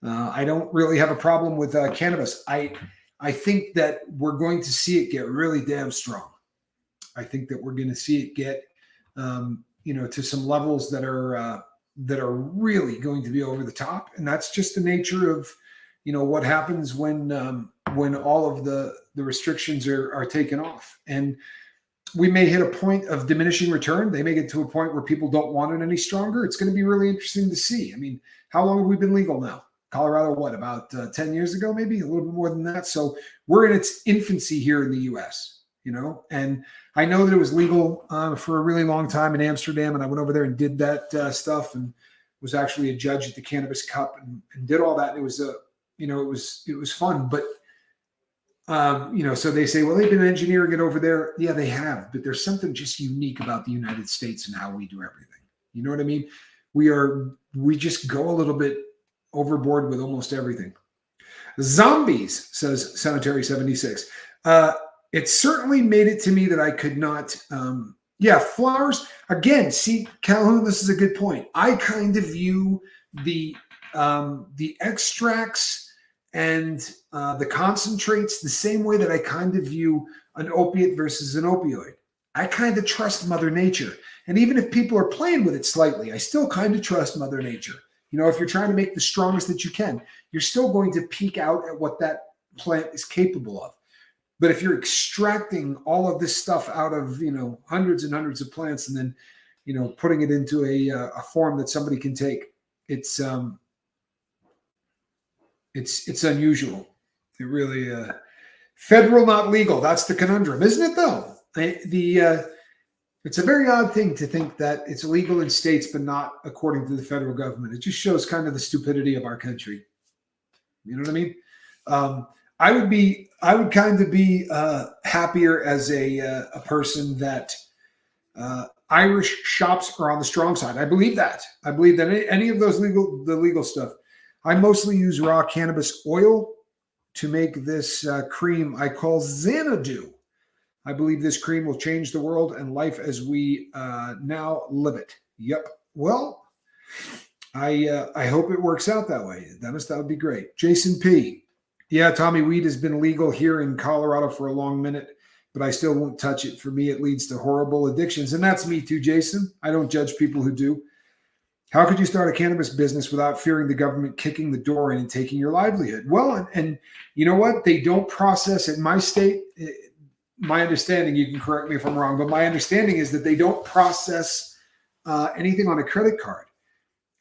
I don't really have a problem with cannabis. I think that we're going to see it get really damn strong. I think that we're going to see it get to some levels that are really going to be over the top, and that's just the nature of what happens when all of the restrictions are taken off. And we may hit a point of diminishing return. They may get to a point where people don't want it any stronger. It's going to be really interesting to see. I mean, how long have we been legal now? Colorado, what, about 10 years ago, maybe a little bit more than that. So we're in its infancy here in the US, and I know that it was legal for a really long time in Amsterdam. And I went over there and did that stuff and was actually a judge at the Cannabis Cup and did all that. And it was it was fun, but so they say, well, they've been engineering it over there. Yeah, they have, but there's something just unique about the United States and how we do everything. You know what I mean? We just go a little bit overboard with almost everything. Zombies, says Cemetery 76. It certainly made it to me that I could not. Flowers. Again, see, Calhoun, this is a good point. I kind of view the extracts and the concentrates the same way that I kind of view an opiate versus an opioid. I kind of trust Mother Nature. And even if people are playing with it slightly, I still kind of trust Mother Nature. If you're trying to make the strongest that you can, you're still going to peak out at what that plant is capable of. But if you're extracting all of this stuff out of, hundreds and hundreds of plants and then, putting it into a form that somebody can take, it's unusual. It really, federal, not legal. That's the conundrum, isn't it though? It's a very odd thing to think that it's illegal in states, but not according to the federal government. It just shows kind of the stupidity of our country. You know what I mean? I would kind of be happier as a person that Irish shops are on the strong side. I believe that. I believe that any of those legal stuff. I mostly use raw cannabis oil to make this cream I call Xanadu. I believe this cream will change the world and life as we now live it. Yep. Well, I hope it works out that way, Dennis. That would be great. Jason P. Yeah, Tommy, weed has been legal here in Colorado for a long minute, but I still won't touch it. For me, it leads to horrible addictions. And that's me too, Jason. I don't judge people who do. How could you start a cannabis business without fearing the government kicking the door in and taking your livelihood? Well, and you know what? They don't process in my state. My understanding, you can correct me if I'm wrong, but my understanding is that they don't process anything on a credit card.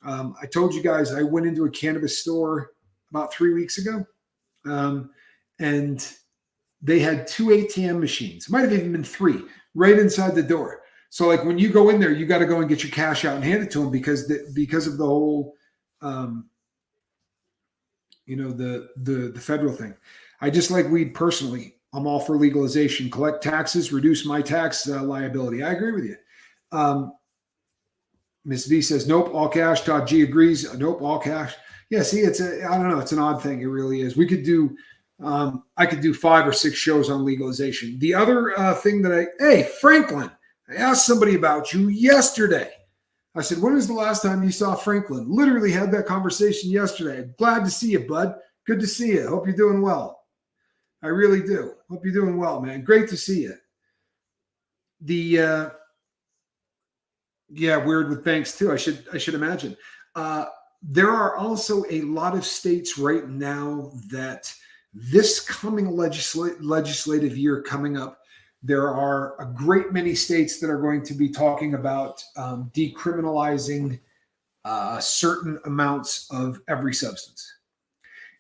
I told you guys I went into a cannabis store about 3 weeks ago, and they had 2 ATM machines. It might have even been 3 right inside the door. So like when you go in there, you got to go and get your cash out and hand it to them because of the whole, the federal thing. I just like weed personally. I'm all for legalization. Collect taxes, reduce my tax liability. I agree with you. Ms. V says, nope, all cash. Todd G agrees. Nope, all cash. Yeah, see, I don't know. It's an odd thing. It really is. We could do, I could do 5 or 6 shows on legalization. The other thing hey, Franklin, I asked somebody about you yesterday. I said, when was the last time you saw Franklin? Literally had that conversation yesterday. Glad to see you, bud. Good to see you. Hope you're doing well. I really do. Hope you're doing well, man. Great to see you. Weird with banks too. I should imagine. There are also a lot of states right now that this coming legislative year coming up, there are a great many states that are going to be talking about decriminalizing certain amounts of every substance.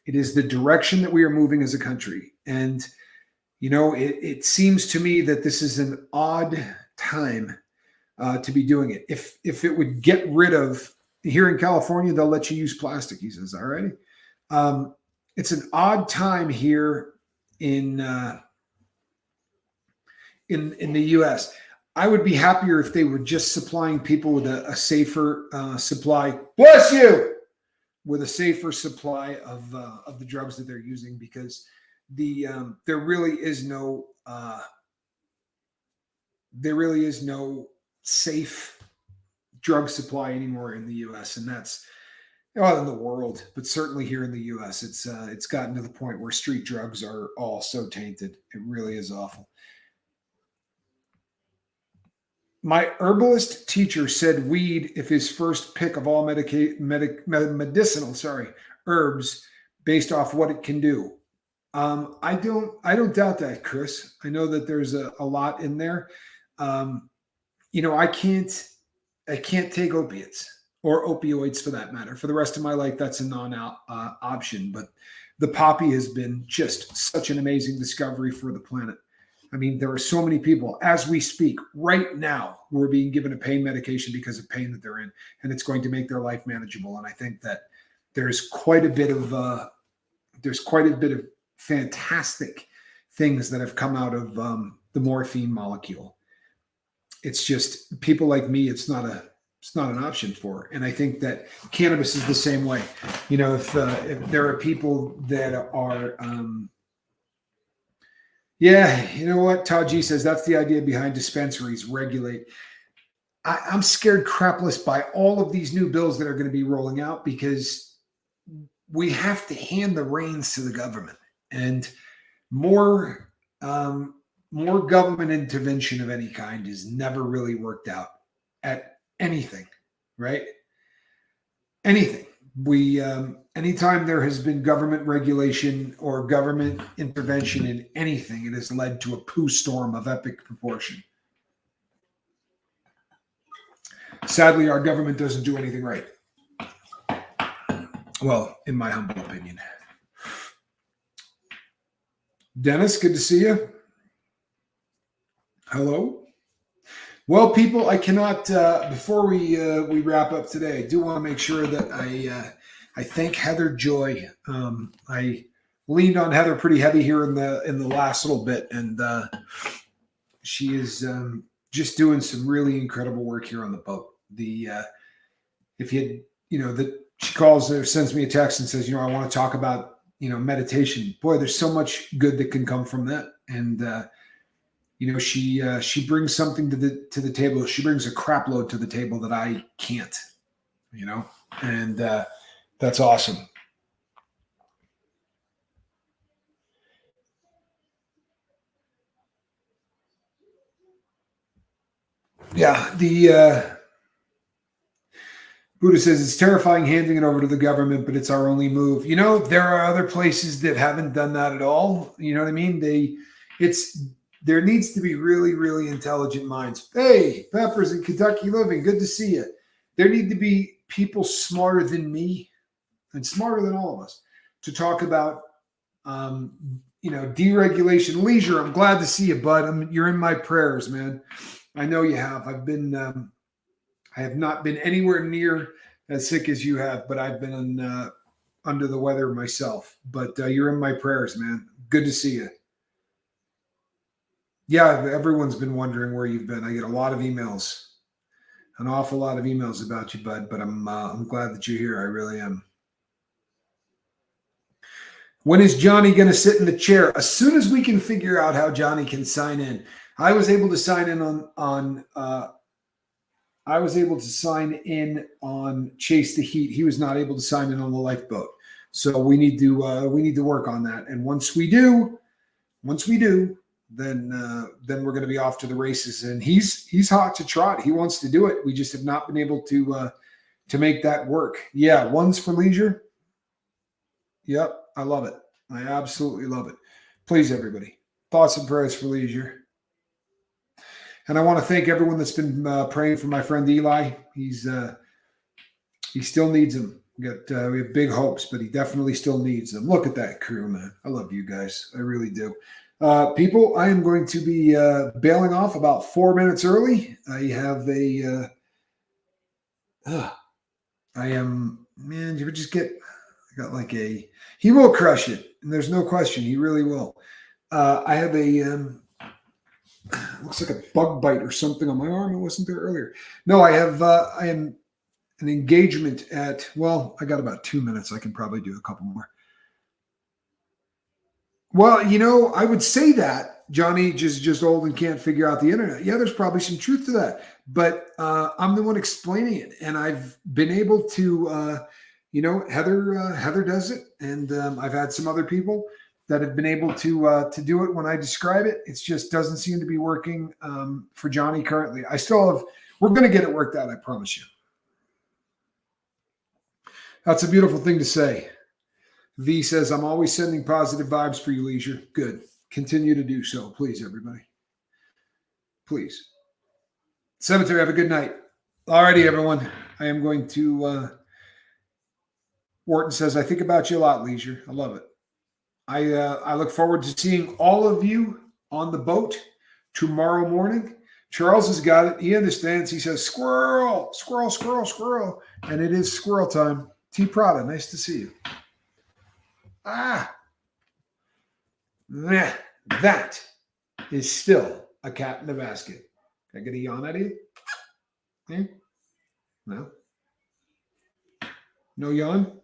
It is the direction that we are moving as a country. And, it seems to me that this is an odd time to be doing it. If it would get rid of, here in California, they'll let you use plastic, he says, all right. It's an odd time here in the U.S. I would be happier if they were just supplying people with a safer supply. Bless you! With a safer supply of the drugs that they're using, because there really is no safe drug supply anymore in the U.S. and that's in the world, but certainly here in the U.S. It's gotten to the point where street drugs are all so tainted. It really is awful. My herbalist teacher said weed, if his first pick of all medicinal herbs, based off what it can do. I don't doubt that, Chris. I know that there's a lot in there. I can't take opiates or opioids for that matter. For the rest of my life, that's a non-option. But the poppy has been just such an amazing discovery for the planet. I mean, there are so many people as we speak right now who are being given a pain medication because of pain that they're in, and it's going to make their life manageable. And I think that there's quite a bit of fantastic things that have come out of the morphine molecule. It's just people like me, it's not an option for. And I think that cannabis is the same way. If there are people that are, you know what? Todd G says that's the idea behind dispensaries, regulate. I'm scared crapless by all of these new bills that are going to be rolling out, because we have to hand the reins to the government, and more government intervention of any kind has never really worked out at anything, right? Anything. Anytime there has been government regulation or government intervention in anything, it has led to a poo storm of epic proportion. Sadly, our government doesn't do anything right. Well, in my humble opinion. Dennis, good to see you. Hello. Well, people, I cannot, before we wrap up today, I do want to make sure that I thank Heather Joy. I leaned on Heather pretty heavy here in the last little bit, and she is just doing some really incredible work here on the boat. she calls or sends me a text and says, I want to talk about, meditation. Boy, there's so much good that can come from that. And, she brings something to the table. She brings a crap load to the table that I can't, and that's awesome. Yeah, the Buddha says it's terrifying handing it over to the government, but it's our only move. There are other places that haven't done that at all. You know what I mean? There needs to be really, really intelligent minds. Hey, Peppers in Kentucky Living, good to see you. There need to be people smarter than me and smarter than all of us to talk about, deregulation. Leisure, I'm glad to see you, bud. You're in my prayers, man. I know you have. I have not been anywhere near as sick as you have, but I've been under the weather myself. But you're in my prayers, man. Good to see you. Yeah, everyone's been wondering where you've been. I get a lot of emails, an awful lot of emails about you, bud. But I'm glad that you're here. I really am. When is Johnny going to sit in the chair? As soon as we can figure out how Johnny can sign in. I was able to sign in on Chase the Heat. He was not able to sign in on the lifeboat. So we need to work on that. And once we do, then we're going to be off to the races. And he's hot to trot. He wants to do it. We just have not been able to make that work. Yeah, one's for leisure. Yep, I love it. I absolutely love it. Please, everybody, thoughts and prayers for leisure. And I want to thank everyone that's been praying for my friend Eli. He still needs them. We have big hopes, but he definitely still needs them. Look at that crew, man. I love you guys. I really do. People, I am going to be bailing off about 4 minutes early. I have he will crush it. And there's no question. He really will. I have looks like a bug bite or something on my arm. It wasn't there earlier. No, I am an engagement I got about 2 minutes. I can probably do a couple more. Well, I would say that Johnny just old and can't figure out the internet. Yeah, there's probably some truth to that, but I'm the one explaining it, and I've been able to, Heather does it, and I've had some other people that have been able to do it when I describe it. It just doesn't seem to be working for Johnny currently. We're going to get it worked out. I promise you. That's a beautiful thing to say. V says, I'm always sending positive vibes for you, Leisure. Good. Continue to do so. Please, everybody. Please. Cemetery, have a good night. All righty, everyone. I am going to... Wharton says, I think about you a lot, Leisure. I love it. I look forward to seeing all of you on the boat tomorrow morning. Charles has got it. He understands. He says, squirrel, squirrel, squirrel, squirrel. And it is squirrel time. T. Prada, nice to see you. That is still a cat in a basket. Can I get a yawn out of you? Yeah? No? No yawn?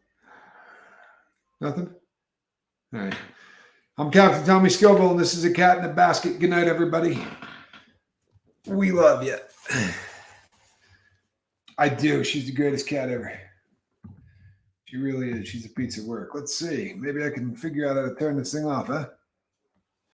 Nothing? All right. I'm Captain Tommy Scoville, and this is a cat in a basket. Good night, everybody. We love you. I do. She's the greatest cat ever. She really is. She's a piece of work. Let's see. Maybe I can figure out how to turn this thing off, huh?